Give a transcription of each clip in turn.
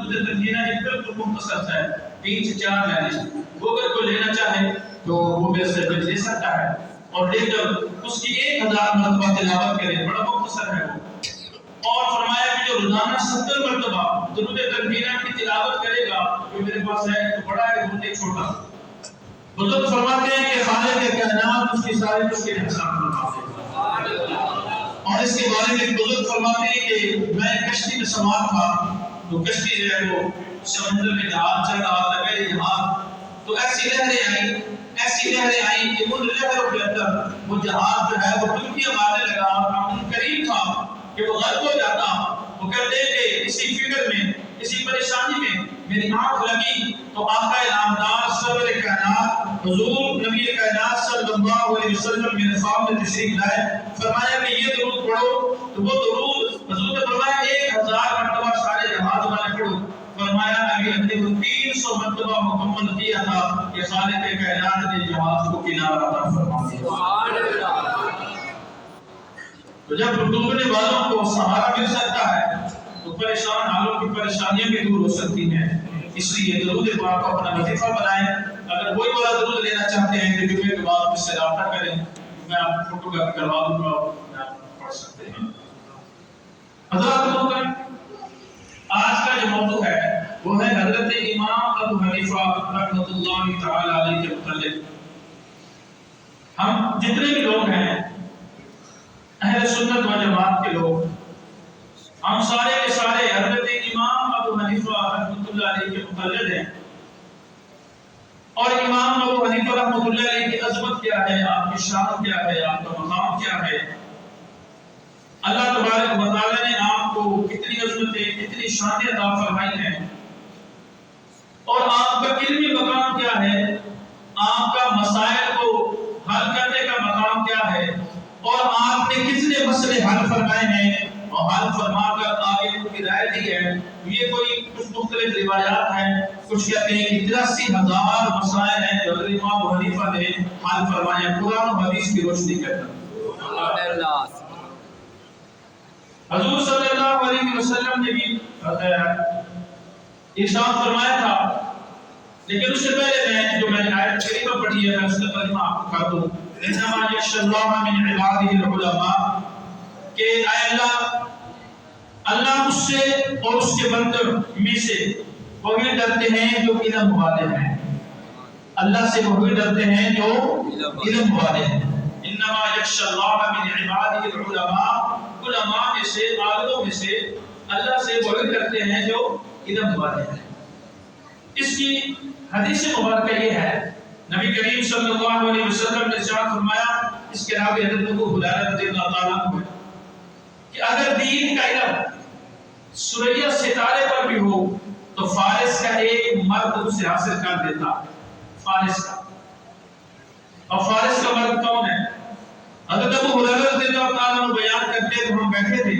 درود تنزیلہ ایک بالکل مختصر ہے، 3 سے 4 لائنیں، وہ اگر کوئی لینا چاہے تو وہ میرے سے لے سکتا ہے، اور لے کر اس کی 1000 مرتبہ تلاوت کرے، بڑا مختصر ہے وہ۔ اور فرمایا کہ جو روزانہ 70 مرتبہ درود تنزیلہ کی تلاوت کرے گا، جو میرے پاس ہے تو بڑا ہے، درود ایک چھوٹا۔ بزرگ فرماتے ہیں کہ خالق کائنات اس کی ساری اس کے احسان فرماتے ہیں۔ اور اس کے بارے میں بزرگ فرماتے ہیں کہ میں کشتی میں سوار تھا، تو کشتی جو ہے وہ سمندر میں جہاز چل رہا تھا، میرے جہاز، تو ایسی لہریں آئیں کہ ان لہروں کے اندر وہ جہاز جو ہے وہ ڈبکیاں مارنے لگا، اور ہم قریب تھا کہ وہ غرق ہو جاتا۔ وہ کہتے ہیں کہ اسی فکر میں، اسی پریشانی میں میری آنکھ لگی تو آقا نامدار سرور کائنات حضور نبی کائنات صلی اللہ علیہ وسلم میرے سامنے تشریف لائے، فرمایا کہ یہ درود پڑھو، تو وہ درود حضور نے فرمایا 1000 مرتبہ سارے جہاز والے پڑھو۔ فرمایا ابھی ہم نے 300 مرتبہ مکمل کیا تھا کہ خالق کائنات نے جہاز کو کنارہ عطا فرما دیا۔ سبحان اللہ۔ تو جب ڈوبنے والوں کو سہارا مل سکتا ہے تو پریشان حالوں کی پریشانیاں بھی دور ہو سکتی ہیں۔ اس لیے درود پاک کو اپنا وظیفہ بنائیں۔ اگر کوئی بڑا درود لینا چاہتے ہیں تو جمعے کے بعد مجھ سے رابطہ کریں، میں آپ کو فوٹو کاپی کروا دوں گا، آپ پڑھ سکتے ہیں۔ حضرات آج کا جو موضوع ہے وہ ہے حضرت امام ابو حنیفہ رحمۃ اللہ تعالی علیہ کے متعلق۔ ہم جتنے بھی لوگ ہیں اہل سنت و جماعت کے لوگ، ہم سارے کے سارے حضرت امام ابو حنیفہ رحمۃ اللہ علیہ کے مقلد ہیں، اور امام ابو حنیفہ رحمۃ اللہ علیہ کی عظمت کیا ہے، آپ کی شان کیا ہے، آپ کا مقام کیا ہے، اللہ تبارک و تعالی نے آپ کو کتنی عظمتیں، کتنی شانیں عطا فرمائی ہیں، اور آپ کا علمی مقام کیا ہے، آپ کا مسائل کو حل کرنے کا مقام کیا ہے، اور آپ نے کتنے مسئلے حل فرمائے ہیں اور حل فرما کر آگے ان کی رائے دی ہے۔ یہ کوئی کچھ مختلف روایات ہیں، کچھ کہتے ہیں کہ 83,000 مسائل ہیں جو حضرت امام ابو حنیفہ نے حل فرمائے ہیں قرآن و حدیث کی روشنی کے اندر۔ حضور صلی اللہ علیہ وسلم نے بھی ارشاد فرمایا تھا، لیکن اس سے پہلے میں نے آیت کریمہ پڑھی ہے، میں اس کا ترجمہ آپ کو کر دوں۔ انما یخشی اللہ من عبادہ العلماء، کہ اے اللہ اس سے اور اس کے بندوں میں سے وہی ڈرتے ہیں جو علم والے ہیں، اللہ سے وہی ڈرتے ہیں جو علم والے ہیں۔ انما یخشی اللہ من عبادہ العلماء، علماء میں سے، عالموں میں سے اللہ سے وہی ڈرتے ہیں جو علم والے ہیں۔ اس کی حدیث مبارکہ یہ ہے، نبی کریم صلی اللہ علیہ وسلم نے ارشاد فرمایا، اس کے راوی حضرت ابو ہریرہ رضی اللہ تعالیٰ عنہ ہے، کہ اگر دین کا علم سورہ ستارے پر بھی ہو تو فارس کا ایک مرد اسے حاصل کر دیتا، فارس کا۔ اور فارس کا مرد کون ہے؟ حضرت ابو ہریرہ رضی اللہ تعالیٰ عنہ بیان کرتے تو ہم بیٹھے تھے،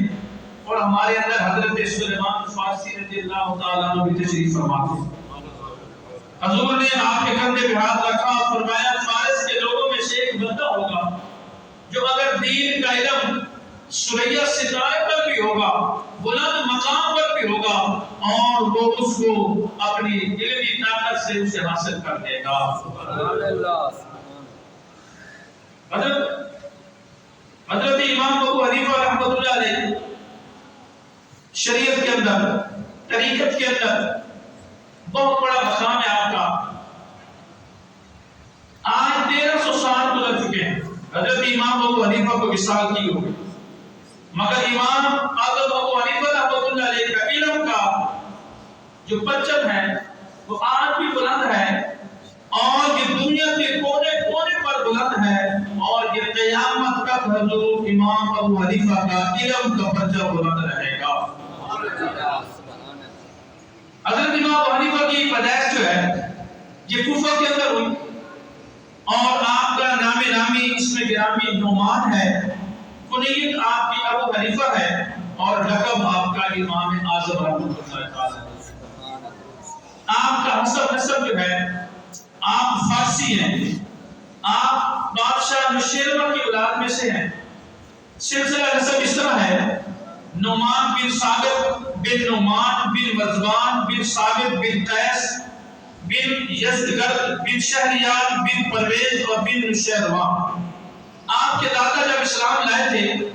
اور ہمارے اندر حضرت سلیمان فارسی رضی اللہ تعالیٰ عنہ بھی تشریف فرما تھے۔ حضور نے آپ کے کندھے پہ ہاتھ رکھا اور فرمایا فارس کے لوگوں میں سے ایک بندہ ہوگا جو اگر دین کا علم سورہ ستارے پر بھی ہوگا، بلند مقام پر بھی ہوگا، اور وہ اس کو اپنی علمی طاقت سے اسے حاصل کر دے گا۔ حضرت امام ابو حنیفہ رحمۃ اللہ علیہ شریعت کے اندر، طریقت کے اندر بہت بڑا مقام ہے آپ کا۔ آج 1300 سال گزر چکے ہیں، حضرت امام ابو حنیفہ کو وصال کی ہوگی، مگر امام اعظم ابو حنیفہ رحمۃ اللہ علیہ کا علم کا جو پرچم ہے وہ آج بھی بلند ہے، اور یہ دنیا کے کونے کونے پر بلند ہے، اور یہ قیامت تک حضور امام ابو حنیفہ کا علم کا پرچم بلند رہے گا۔ حضرت امام ابو حنیفہ کی پیدائش جو ہے یہ کوفہ کے اندر ہوئی، اور آپ کا نام نامی اس میں گرامی نعمان ہے، کنیت آپ کی ابو حنیفہ ہے، اور لقب آپ کا امام اعظم رحمۃ اللہ تعالی۔ آپ کا حسب نسب جو ہے، آپ فارسی ہیں، آپ بادشاہ نوشیروان کی اولاد میں سے ہیں۔ سلسلہ نسب اس طرح ہے، نعمان بن ثابت بن نعمان بن وزبان بن بن ثابت بن قیس بن یزدگرد بن شہریار بن پرویز اور بن نشیروان۔ آپ کے دادا جب اسلام لائے تھے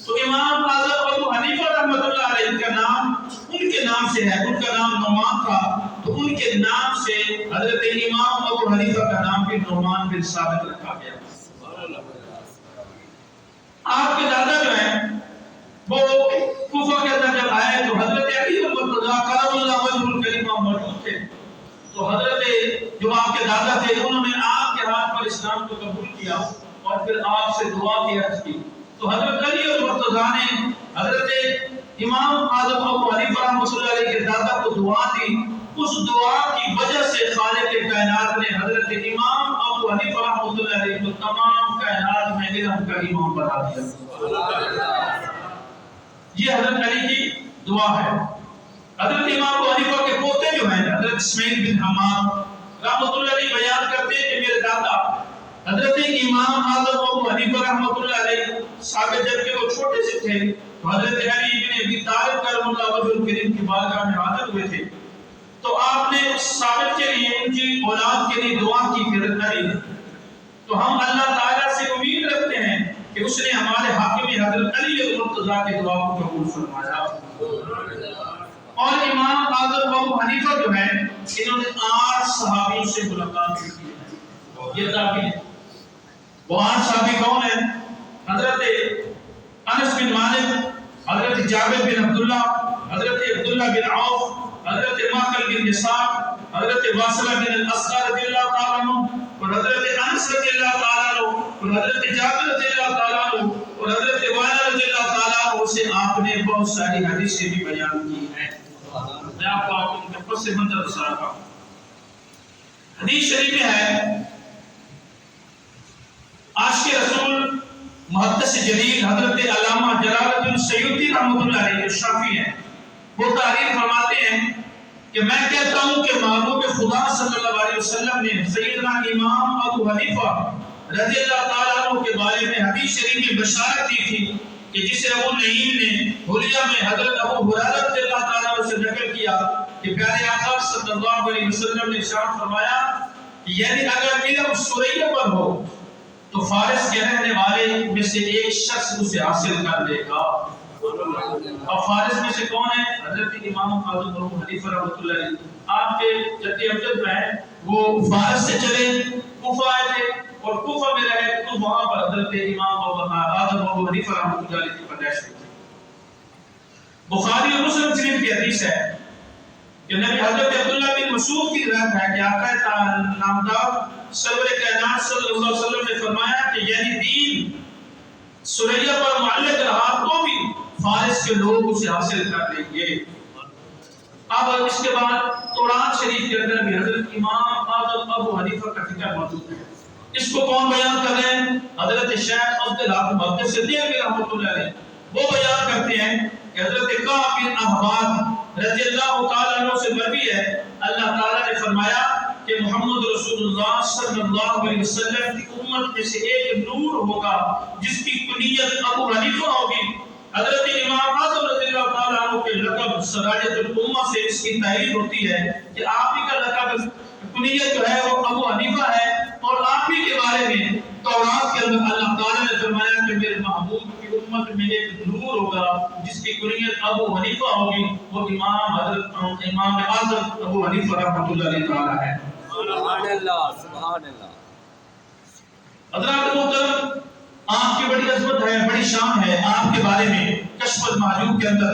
تو امام اعظم ابو حنیفہ رحمۃ اللہ علیہ کا نام ان کے نام سے ہے، ان کا نام نعمان تھا، تو ان کے نام سے حضرت امام ابو حنیفہ کا نام بھی نعمان بن ثابت رکھا گیا۔ آپ کے دادا جو ہیں وہ کوفہ کے اندر جب آئے تو حضرت علی مرتضیٰ کرم اللہ وجہ الکریم موجود تھے، تو حضرت جو آپ کے دادا تھے انہوں نے آپ کے ہاتھ پر اسلام کو قبول کیا اور پھر آپ سے دعا کی عرض کی، تو حضرت علی مرتضیٰ نے حضرت امام اعظم ابو حنیفہ رحمۃ اللہ علیہ کے دادا کو دعا دی، اس دعا کی وجہ سے خالق کائنات نے حضرت امام ابو حنیفہ رحمۃ اللہ علیہ کو تمام کائنات میں علم کا امام بنا دیا۔ یہ حضرت علی کی دعا ہے۔ حضرت امام ابو حنیفہ کے پوتے جو ہیں حضرت اسماعیل بن حماد رحمۃ اللہ علیہ بیان کرتے ہیں کہ میرے دادا حضرت امام اعظم ابو حنیفہ رحمۃ اللہ علیہ ثابت جب کہ وہ چھوٹے سے تھے تو حضرت علی بن ابی طالب کرم اللہ وجہ الکریم کی بارگاہ میں حاضر ہوئے تھے، تو آپ نے ثابت کے لیے ان کی اولاد کے لیے دعا کی کہ علی، تو ہم اللہ تعالیٰ سے امید رکھتے ہیں کہ اس نے ہمارے حاکم حضرت علی مرتضیٰ کی دعا کو قبول فرمایا۔ اور امام اعظم ابو حنیفہ جو ہیں انہوں نے 8 صحابیوں سے ملاقات کی ہے، یہ کافی ہے۔ وہ 8 صحابی کون ہیں؟ حضرت انس بن مالک، حضرت جابر بن عبداللہ، حضرت عبداللہ بن عوف، حضرت ماکل بن اسحاق، حضرت واصلہ بن الاسقر رضی اللہ تعالیٰ عنہ، اور حضرت انس رضی اللہ تعالیٰ عنہ، اور حضرت جابر رضی اللہ تعالیٰ عنہ، اور حضرت وائل رضی اللہ تعالیٰ عنہ سے آپ نے بہت ساری حدیثیں بھی بیان کی ہیں۔ میں آپ کو ان کے پس منظر بتا رہا ہوں۔ حدیث شریف میں ہے عاشق رسول محدث جلیل حضرت علامہ جلال الدین سیوطی رحمۃ اللہ علیہ جو شافعی ہیں، وہ تعریف فرماتے ہیں کہ میں کہتا ہوں کہ محبوب خدا صلی اللہ علیہ وسلم نے سیدنا امام ابو حنیفہ رضی اللہ تعالیٰ عنہ کے بارے میں حدیث شریف میں بشارت دی تھی کہ جسے ابو نعیم نے حلیہ میں حضرت ابو ہریرہ رضی اللہ تعالیٰ عنہ سے نقل کیا کہ پیارے آقا صلی اللہ علیہ وسلم نے ارشاد فرمایا کہ یعنی اگر علم سریا پر ہو تو فارس کے رہنے والے میں سے ایک شخص اسے حاصل کر لے گا۔ اور فارس میں سے کون ہے؟ حضرت امام اعظم ابو حنیفہ رحمۃ اللہ علیہ۔ آپ کے جد امجد ہیں وہ فارس سے چلے کوفہ آئے تھے اور کوفہ میں رہے تو وہاں پر حضرت امام اعظم ابو حنیفہ رحمۃ اللہ علیہ کی پیدائش ہوئی تھی۔ بخاری اور مسلم شریف کی حدیث ہے کہ نبی حضرت عبداللہ بن مسعود کی روایت ہے کہ آقا نامدار سرور کائنات صلی اللہ علیہ وسلم نے فرمایا کہ یعنی دین سریا پر معلق رہا تو بھی فارس کے لوگ اسے حاصل کر لیں گے۔ اب اس کے بعد تورات شریف کے اندر بھی حضرت امام اعظم ابو حنیفہ کا ذکر موجود ہے۔ اس کو کون بیان کر رہے ہیں؟ حضرت شیخ عبدالحق محدث صدیق رحمۃ اللہ علیہ وہ بیان کرتے ہیں کہ حضرت کعب بن احبار رضی اللہ تعالیٰ عنہ سے مروی ہے اللہ تعالیٰ نے فرمایا کہ محمد رسول اللہ صلی اللہ علیہ وسلم کی امت میں سے ایک نور ہوگا جس کی کنیت ابو حنیفہ ہوگی۔ حضرت امام اعظم رضی اللہ تعالیٰ عنہ کے لقب سراجت الامہ سے اس کی تعریف ہوتی ہے کہ آپ ہی کا لقب کنیت جو ہے وہ ابو حنیفہ ہے، اور آپ ہی کے بارے میں تورات کے اندر اللہ تعالیٰ نے فرمایا کہ میرے محبوب کی امت میں ایک نور ہوگا جس کی کنیت ابو حنیفہ ہوگی، وہ امام اعظم ابو حنیفہ رحمۃ اللہ علیہ تعالیٰ ہے۔ سبحان اللہ سبحان اللہ۔ حضرات محترم، آپ کی بڑی عظمت ہے، بڑی شان ہے آپ کے بارے میں کشف المحجوب کے اندر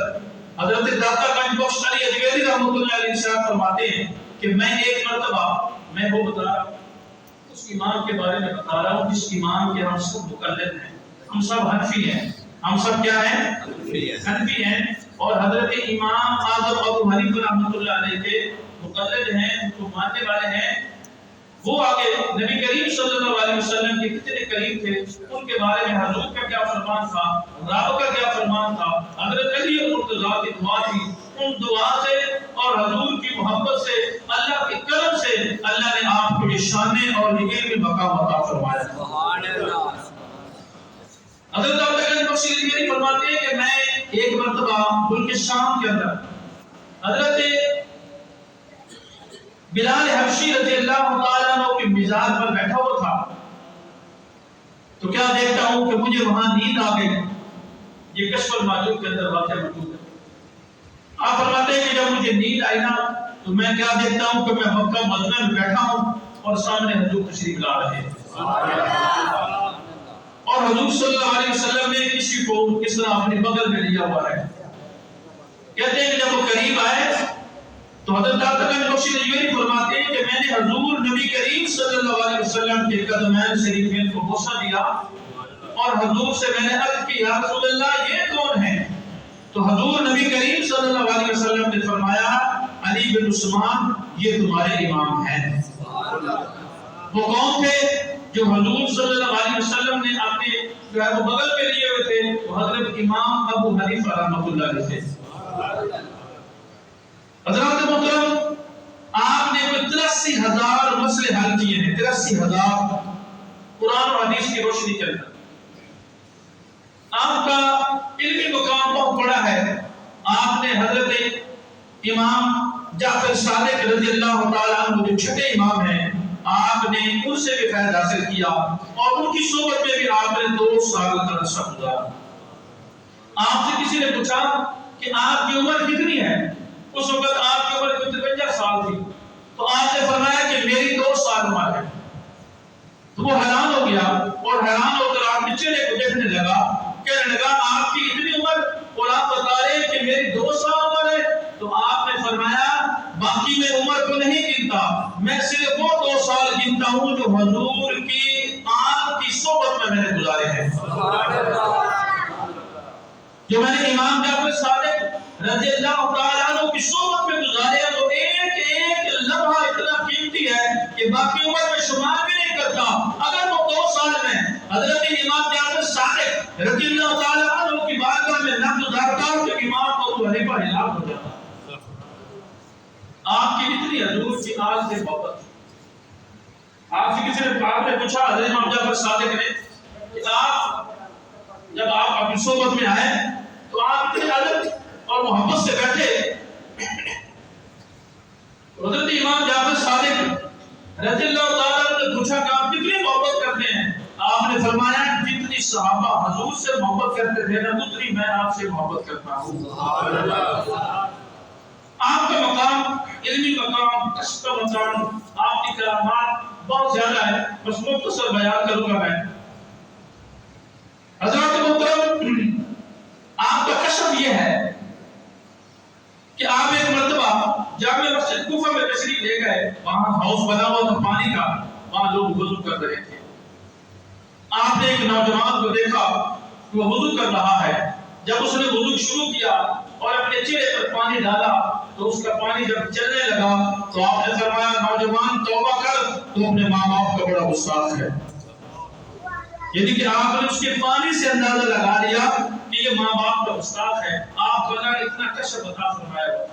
حضرت داتا گنج بخش علی اجمیری رحمۃ اللہ علیہ ارشاد فرماتے ہیں کہ میں ایک مرتبہ میں وہ بتا رہا ہوں اس امام کے بارے میں بتا رہا ہوں جس امام کے ہم سب مقلد ہیں، ہم سب حنفی ہیں، ہم سب کیا ہیں؟ حنفی ہیں، اور حضرت امام اعظم ابو حنیفہ رحمۃ اللہ علیہ کے مقلد ہیں، ان کو ماننے والے ہیں۔ وہ آگے نبی کریم صلی اللہ علیہ وسلم کے کتنے قریب تھے، ان کے بارے میں حضور کا کیا فرمان تھا، رب کا کیا فرمان تھا، حضرت علی مرتضیٰ کی دعا تھی، ان دعا سے اور حضور کی محبت سے اللہ کے کرم سے اللہ نے آپ کو یہ شان اور یہ علم مقام عطا فرمایا۔ سبحان اللہ۔ حضرت داتا گنج بخش علی اجمیری فرماتے ہیں کہ میں ایک مرتبہ ملک شام کے اندر حضرت بلال حبشی رضی اللہ تعالیٰ عنہ کے مزار پر بیٹھا ہوا تھا تو کیا دیکھتا ہوں کہ مجھے وہاں نیند آ گئی. یہ کشف الماجوب کے اندر واقعہ موجود ہے. آپ فرماتے ہیں کہ جب مجھے نیند آئی نا تو میں کیا دیکھتا ہوں کہ میں مکہ مدینہ میں بیٹھا ہوں اور سامنے حضور تشریف لا رہے ہیں اور حضور صلی اللہ علیہ وسلم نے کسی کو کس طرح اپنے بغل میں لیا ہوا ہے. کہتے ہیں کہ جب وہ قریب آئے تو حضرت عبداللہ بخشی نجویری فرماتے ہیں کہ میں نے حضور نبی کریم صلی اللہ علیہ وسلم کے قدمین شریفین کو بوسہ دیا اور حضور سے میں نے عرض کی یا رسول اللہ یہ کون ہے؟ تو حضور نبی کریم صلی اللہ علیہ وسلم نے فرمایا علی بن عثمان یہ تمہارے امام ہیں. وہ کون تھے جو حضور صلی اللہ علیہ وسلم نے اپنے جو ہے وہ بغل پہ لیے ہوئے تھے؟ وہ حضرت امام ابو حنیفہ رحمۃ اللہ علیہ تھے. حضرات محترم آپ نے کوئی 83,000 مسئلے حل کیے ہیں. 83,000 قرآن اور حدیث کی روشنی کے اندر. آپ کا علمی مقام بہت بڑا ہے. آپ نے حضرت امام جعفر صادق رضی اللہ تعالیٰ عنہ جو چھٹے امام ہیں آپ نے ان سے بھی فیض حاصل کیا اور ان کی صحبت میں بھی آپ نے 2 سال کا عرصہ گزارا. آپ سے کسی نے پوچھا کہ آپ کی عمر کتنی ہے؟ اس وقت آپ کی عمر 53 سال تھی. تو آپ نے فرمایا کہ میری 2 سال عمر ہے. تو وہ حیران ہو گیا اور حیران ہو کر آپ کے چہرے کو دیکھنے لگا کہنے لگا آپ کی اتنی عمر اور آپ بتا رہے ہیں کہ میری 2 سال عمر ہے. تو آپ نے فرمایا باقی میں عمر کو نہیں گنتا, میں صرف وہ 2 سال گنتا ہوں جو حضور کی آنکھ کی صحبت میں نے گزارے ہیں. جو میں نے امام جعفر صادق رضی اللہ تعالیٰ عنہ کی صحبت میں گزارے ہیں تو ایک ایک لمحہ اتنا قیمتی ہے کہ باقی عمر میں شمار بھی نہیں کرتا. اگر وہ 2 سال میں حضرت امام جعفر صادق رضی اللہ تعالیٰ عنہ کی بارگاہ میں نہ گزارتا تو امام ابو حنیفہ ہلاک ہو جاتا. آپ کی اتنی حضور کی آج سے محبت. آپ سے کسی نے پوچھا حضرت امام جعفر صادق نے کہ آپ جب آپ اپنی صحبت میں آئے تو آپ اتنی عادت اور محبت سے بیٹھے. حضرت امام جعفر صادق رضی اللہ تعالیٰ نے پوچھا کہ آپ کتنی محبت کرتے ہیں؟ آپ نے فرمایا جتنی صحابہ حضور سے محبت کرتے تھے نہ اتنی میں آپ سے محبت کرتا ہوں. آپ کا مقام علمی مقام کشف کا مقام آپ کی کرامات بہت زیادہ ہے. بس مختصر بیان کروں گا میں. حضرات محترم آپ کا کشف یہ ہے کہ آپ ایک مرتبہ جامع مسجد کوفہ میں تشریف لے گئے. وہاں ہاؤس بنا ہوا تھا پانی کا, وہاں لوگ وضو کر رہے تھے. آپ نے ایک نوجوان کو دیکھا کہ وہ وضو کر رہا ہے. جب اس نے وضو شروع کیا اور اپنے چہرے پر پانی ڈالا تو اس کا پانی جب چلنے لگا تو آپ نے فرمایا نوجوان توبہ کر, تو اپنے ماں باپ کا بڑا گستاخ ہے. یعنی کہ آپ نے اس کے پانی سے اندازہ لگا لیا کہ یہ ماں باپ کا گستاخ ہے. آپ کو اللہ نے اتنا کشف عطا فرمایا ہوا.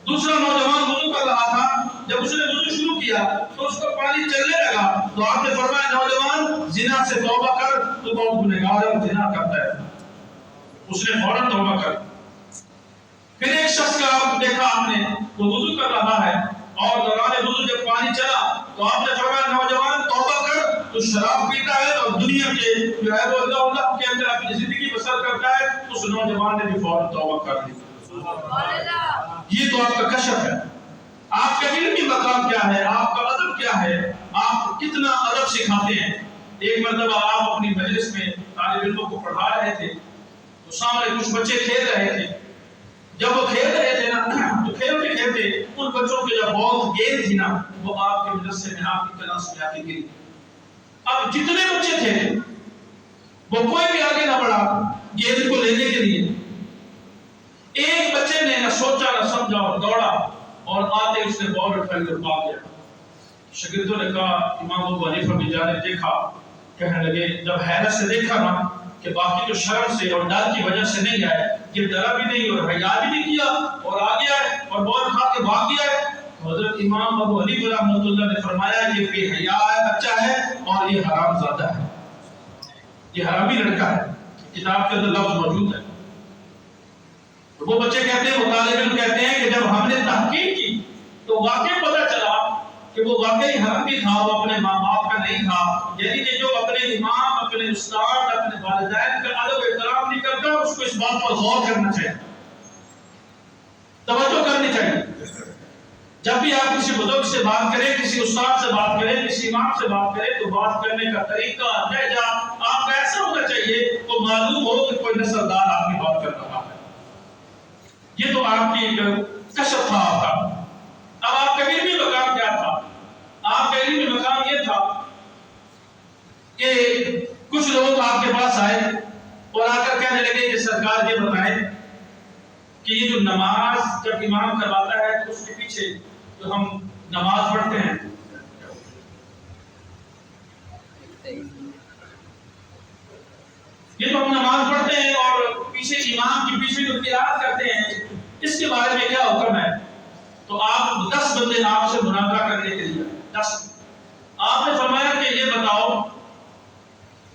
دوسرا نوجوان وضو کر رہا تھا. جب اس نے وضو شروع کیا تو اس کا پانی چلنے لگا تو آپ نے فرمایا نوجوان زنا سے توبہ کر, تو بہت گنہگار ہے, زنا کرتا ہے. اس نے فوراً توبہ کر. پھر ایک شخص کا آپ دیکھا آپ نے وہ وضو کر رہا ہے اور دوران وضو جب پانی چلا تو آپ نے فرمایا نوجوان توبہ کر, تو شراب پیتا ہے اور دنیا کے جو ہے وہ اللہ کے اندر اپنی زندگی بسر کرتا ہے. اس نوجوان نے بھی فوراً توبہ کر لی. یہ تو آپ کا کشف ہے. آپ کا علمی مقام کیا ہے, آپ کا ادب کیا ہے, آپ کتنا ادب سکھاتے ہیں. ایک مرتبہ آپ اپنی مجلس میں طالب علموں کو پڑھا رہے تھے تو سامنے کچھ بچے کھیل رہے تھے. جب وہ کھیل رہے تھے نا تو کھیلتے کھیلتے ان بچوں کی جو بہت گیند تھی نا وہ آپ کے مدرسے میں آپ کی کلاس میں آ کے گری. اب جتنے بچے تھے وہ کوئی بھی آگے نہ بڑھا گیند کو لینے کے لیے. ایک بچے نے نہ سوچا نہ سمجھا اور دوڑا اور آتے اس نے بال اٹھائی اور بھاگ گیا. شاگردوں نے کہا امام ابو حنیفہ بھی جانے دیکھا, کہنے لگے جب حیرت سے دیکھا نا کہ باقی تو شرم سے اور ڈر کی وجہ سے نہیں آئے, یہ ڈرا بھی نہیں اور حیا بھی نہیں کیا اور آ گیا ہے اور بال کھا کے بھاگ گیا ہے. حضرت امام ابو حنیفہ رحمۃ اللہ نے فرمایا یہ بے حیا بچہ ہے اور یہ حرام زادہ ہے, یہ حرامی لڑکا ہے. کتاب کے اندر لفظ موجود ہے. وہ بچے کہتے ہیں, وہ طالب علم کہتے ہیں کہ جب ہم نے تحقیق کی تو واقعی پتہ چلا کہ وہ واقعی حرمتی تھا، وہ اپنے ماں باپ کا نہیں تھا، یعنی کہ جو اپنے امام، اپنے استاد، اپنے والدین کا ادب و احترام نہیں کرتا، اس کو اس بات پر غور کرنا چاہیے، توجہ کرنی چاہیے۔ جب بھی آپ کسی بزرگ سے بات کریں، کسی استاد سے بات کریں، کسی امام سے بات کریں، تو بات کرنے کا طریقہ، لہجہ آپ کا ایسا ہونا چاہیے تو معلوم ہو کہ کوئی نصردار آپ کی بات کر رہا ہے۔ یہ تو آپ کی کشف تھا آپ کا۔ اب آپ کا علمی مقام کیا تھا؟ آپ کا علمی مقام یہ تھا کہ کچھ لوگ آپ کے پاس آئے اور آ کر کہنے لگے کہ سرکار یہ بتائیں کہ یہ جو نماز جب امام کرواتا ہے تو اس کے پیچھے جو ہم نماز پڑھتے ہیں، یہ تو ہم نماز پڑھتے ہیں اور پیچھے امام کے پیچھے جو قرات کرتے ہیں، اس کے بارے میں کیا حکم ہے؟ تو آپ 10 بندے آپ سے مناظرہ کرنے کے لیے 10 آپ نے فرمایا کہ یہ بتاؤ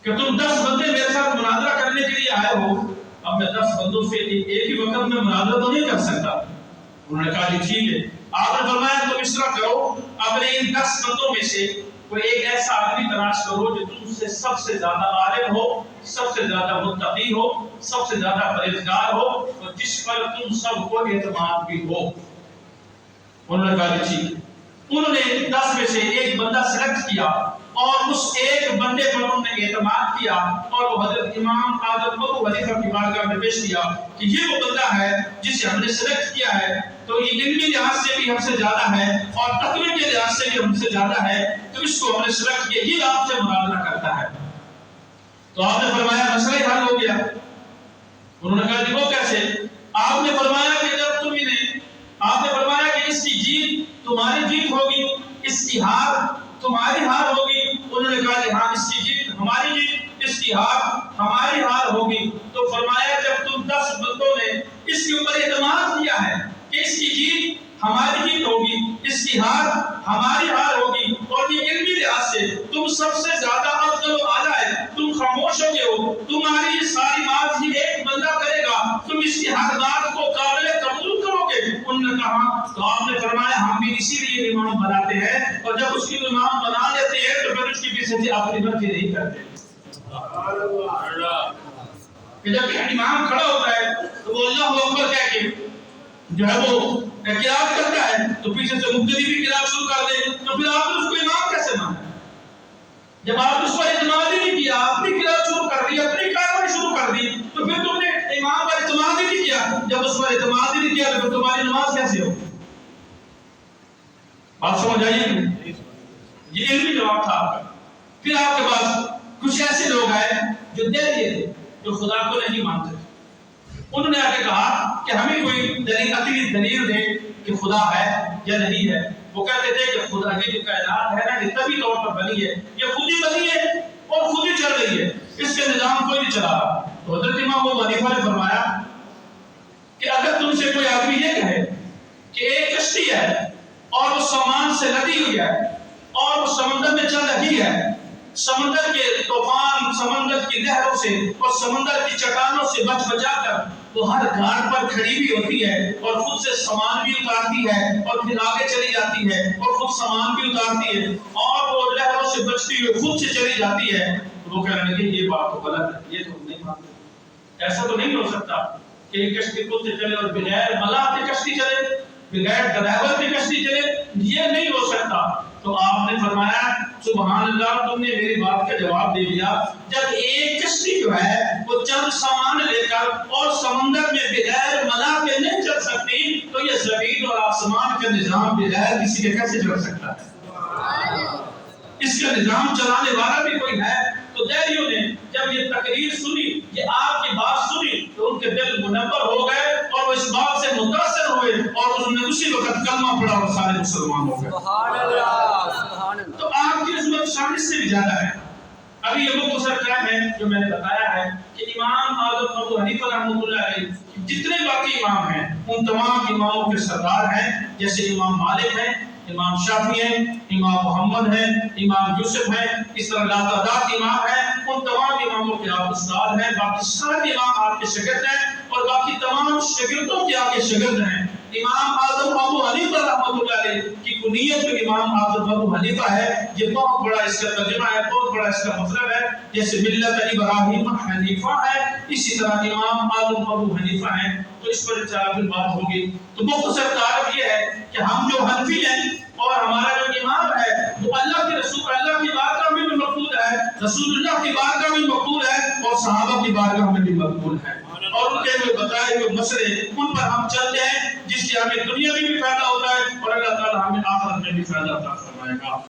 کہ تم 10 بندے میرے ساتھ مناظرہ کرنے کے لیے آئے ہو، اب میں 10 بندوں سے ایک ہی وقت میں مناظرہ تو نہیں کر سکتا۔ انہوں نے کہا جی ٹھیک ہے۔ آپ نے فرمایا تم اس طرح کرو، اپنے ان 10 بندوں میں سے کوئی ایک ایسا آدمی تلاش کرو جو تم سے سب سے زیادہ عالم ہو، سب سے زیادہ متقی ہو، سب سے زیادہ پرہیزگار ہو، اور جس پر تم سب کو اعتماد بھی ہو۔ انہوں نے کہا جی ٹھیک ہے۔ انہوں نے 10 میں سے ایک بندہ سلیکٹ کیا اور اس ایک بندے پر انہوں نے اعتماد کیا اور وہ حضرت امام اعظم ابو حنیفہ کی بارگاہ میں پیش کیا کہ یہ وہ بندہ ہے جسے ہم نے سلیکٹ کیا ہے، تو یہ علمی لحاظ سے بھی ہم سے زیادہ ہے اور تقوی کے لحاظ سے بھی ہم سے زیادہ ہے، تو اس کو ہم نے سلیکٹ کیا، یہ آپ سے مناظرہ کرتا ہے۔ تو آپ نے فرمایا مسئلہ حل ہو گیا۔ انہوں نے کہا جی وہ کیسے؟ آپ نے فرمایا کہ جب تم آپ نے فرمایا کہ اس کی جیت تمہاری جیت ہوگی، اس کی ہار تمہاری ہار ہوگی۔ انہوں نے کہا کہ ہاں اس کی جیت ہماری جیت، اس کی ہار ہماری ہار ہوگی۔ تو فرمایا جب تم 10 بندوں نے اس کے اوپر اعتماد کیا ہے کہ اس کی جیت ہماری جیت ہوگی، اس کی ہار ہماری ہار ہوگی، اور یہ علمی لحاظ سے تم سب سے زیادہ افضل و اعلیٰ ہے، تم خاموش ہو گئے ہو، تمہاری یہ ساری بات ہی ایک بندہ کرے گا، تم اس کی ہر بات کو قابل قبول کرو گے؟ انہوں نے کہا، تو آپ نے فرمایا ہم بھی اسی لیے امام بناتے ہیں، اور جب اس کی امام بنا لیتے ہیں تو پھر اس کی پیچھے سے اپنی مرضی نہیں کرتے۔ کہ جب امام کھڑا ہوتا ہے تو وہ اللہ اکبر کہہ کے جو ہے وہ قرات کرتا ہے تو پیچھے سے مقتدی بھی قرات شروع کر دے، تو پھر آپ نے اس کو امام کیسے مانا؟ جب آپ نے اس پر اعتماد ہی نہیں کیا، اپنی قرات شروع کر دی، اپنی کاروائی شروع کر دی، تو پھر تم نے امام پر اعتماد ہی نہیں کیا۔ جب اس پر اعتماد ہی نہیں کیا تو پھر تمہاری نماز کیسے ہو؟ بات سمجھ آئیے؟ یہ علمی جواب تھا آپ کا۔ پھر آپ کے پاس کچھ ایسے لوگ آئے جو دلیل تھے، جو خدا کو نہیں مانتے۔ انہوں نے آ کے کہا کہ ہمیں کوئی دلیل، عقلی دلیل دے کہ خدا ہے یا نہیں ہے۔ وہ کہتے تھے کہ خدا کی جو کائنات ہے نا، یہ طبی طور پر بنی ہے، یہ خود ہی بنی ہے اور خود ہی چل رہی ہے، اس کے نظام کوئی نہیں چلا رہا۔ تو حضرت امام ابو حنیفہ نے فرمایا کہ اگر تم سے کوئی آدمی یہ کہے کہ ایک کشتی ہے اور وہ سامان سے لدی ہوئی ہے اور وہ سمندر میں چل رہی ہے، سمندر کے طوفان، سمندر کی لہروں سے اور سمندر کی چٹانوں سے بچ بچا کر وہ ہر گھاٹ پر کھڑی بھی ہوتی ہے اور خود سے سامان بھی اتارتی ہے اور پھر آگے چلی جاتی ہے اور خود سامان بھی اتارتی ہے اور وہ لہروں سے بچتی ہوئی خود سے چلی جاتی ہے، تو وہ کہنے لگے یہ بات تو غلط ہے، یہ تو ہم نہیں مانتے، ایسا تو نہیں ہو سکتا کہ ایک کشتی خود سے چلے اور بغیر ملاح کے کشتی چلے، بغیر ڈرائیور کی کشتی چلے، یہ نہیں ہو سکتا۔ تو آپ نے فرمایا سبحان اللہ، تم نے میری بات کا جواب دے دیا۔ جب ایک کشتی جو ہے وہ چند سامان لے کر اور سمندر میں بغیر ملاح کے نہیں چل سکتی، تو یہ زمین اور آسمان کا نظام بغیر کسی کے کیسے چل سکتا ہے؟ اس کا نظام چلانے والا بھی کوئی ہے۔ تو دہریوں نے جب یہ تقریر سنی، یہ آپ کی بات سنی، تو ان کے دل منور ہو گئے اور وہ اس بات سے متاثر ہوئے اور انہوں نے اسی وقت کلمہ پڑھا اور سارے مسلمان ہو گئے۔ سبحان اللہ، سبحان اللہ۔ تو آپ کی عظمت شان اس سے بھی زیادہ ہے۔ ابھی یہ مختصر کلام ہے جو میں نے بتایا ہے کہ امام اعظم ابو حنیفہ رحمۃ اللہ علیہ جتنے باقی امام ہیں ان تمام اماموں کے سردار ہیں، جیسے امام مالک ہیں، امام شافعی ہیں، امام محمد ہیں، امام یوسف ہیں، اس طرح لاتعداد امام ہیں، ان تمام اماموں کے آپ استاد ہیں، باقی سارے امام آپ کے شاگرد ہیں اور باقی تمام شاگردوں کے آپ کے شاگرد ہیں۔ امام اعظم ابو حنیفہ رحمۃ اللہ علیہ نیت تو امام اعظم ابو حنیفہ ہے، یہ بہت بڑا اس کا ترجمہ ہے، بہت بڑا اس کا مطلب ہے. جیسے ملت ابراہیم حنیفہ ہے، اسی طرح امام اعظم ابو حنیفہ ہیں. تو اس پر انشاءاللہ پھر بات ہوگی. تو مختصر تعارف یہ ہے کہ ہم جو حنفی ہیں اور ہمارا جو امام ہے وہ اللہ کے رسول، اللہ کی بارگاہ میں بھی مقبول ہے، رسول اللہ کی بارگاہ میں مقبول ہے، اور صحابہ کی بارگاہ میں بھی مقبول ہے. اور ان کے ہوئے بتائے ہوئے مسئلے ان پر ہم چلتے ہیں جس سے ہمیں دنیا میں بھی فائدہ ہوتا ہے اور اللہ تعالی ہمیں آخرت میں بھی فائدہ عطا فرمائے گا.